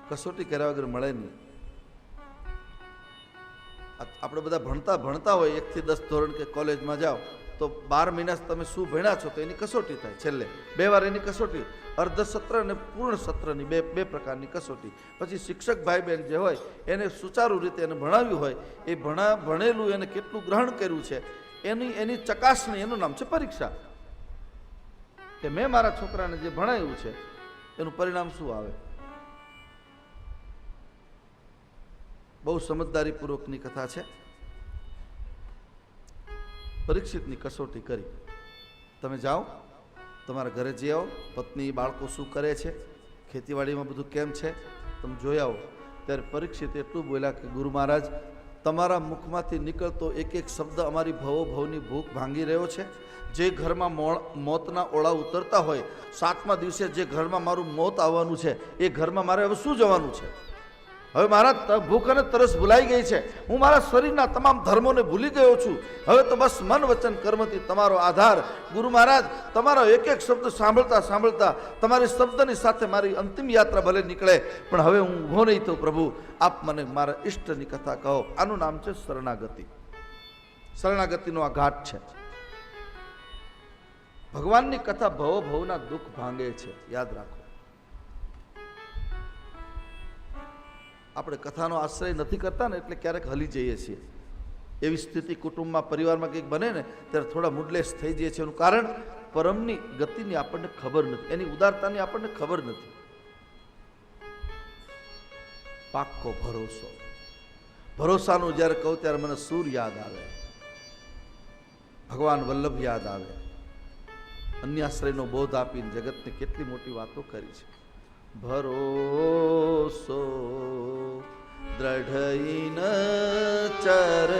કસોટી કર્યા વગર મળે નહીં. આપણે બધા ભણતા હોય 1 થી 10 ધોરણ કે કોલેજમાં જાઓ તો 12 મહિના તમે શું ભણ્યા છો તો એની કસોટી થાય. છેલ્લે 2 વાર એની કસોટી, અર્ધ સત્ર અને પૂર્ણ સત્રની બે પ્રકારની કસોટી. પછી શિક્ષક ભાઈ બહેન જે હોય એને સુચારુ રીતે એને ભણાવ્યું હોય, એ ભણેલું એને કેટલું ગ્રહણ કર્યું છે એની ચકાસણી, એનું નામ છે પરીક્ષા. કે મેં મારા છોકરાને જે ભણાવ્યું છે એનું પરિણામ શું આવે. બહુ સમજદારીપૂર્વકની કથા છે. પરીક્ષિતની કસોટી કરી. તમે જાઓ, તમારા ઘરે જઈ આવો, પત્ની બાળકો શું કરે છે, ખેતીવાડીમાં બધું કેમ છે, તમે જોઈ આવો. ત્યારે પરીક્ષિત એટલું બોલ્યા કે ગુરુ મહારાજ, તમારા મુખમાંથી નીકળતો એક એક શબ્દ અમારી ભવની ભૂખ ભાંગી રહ્યો છે. જે ઘરમાં મોતના ઓળા ઉતરતા હોય, 7મા દિવસે જે ઘરમાં મારું મોત આવવાનું છે એ ઘરમાં મારે હવે શું જવાનું છે. હવે મારા ભૂખ અને તરસ ભૂલાઈ ગઈ છે. હું મારા શરીરના તમામ ધર્મોને ભૂલી ગયો છું. હવે તો બસ મન વચન કર્મથી તમારો આધાર. ગુરુ મહારાજ, તમારો એક એક શબ્દ સાંભળતા સાંભળતા તમારી શબ્દની સાથે મારી અંતિમ યાત્રા ભલે નીકળે, પણ હવે હું ઊભો નહીં થઉં. પ્રભુ, આપ મને મારા ઈષ્ટની કથા કહો. આનું નામ છે શરણાગતિ. શરણાગતિનો આ ઘાટ છે. ભગવાનની કથા ભવના દુઃખ ભાંગે છે, યાદ રાખો. આપણે કથાનો આશ્રય નથી કરતા ને એટલે ક્યારેક હલી જઈએ છીએ. એવી સ્થિતિ કુટુંબમાં, પરિવારમાં કંઈક બને ને ત્યારે થોડા મૂડલેસ થઈ જઈએ છીએ. એનું કારણ પરમની ગતિની આપણને ખબર નથી, એની ઉદારતાની આપણને ખબર નથી. પાક્કો ભરોસો. ભરોસાનું જ્યારે કહું ત્યારે મને સૂર યાદ આવે, ભગવાન વલ્લભ યાદ આવે. અન્યાશ્રયનો બોધ આપીને જગતને કેટલી મોટી વાતો કરી છે. ભરોસો દ્રઢઈન ચર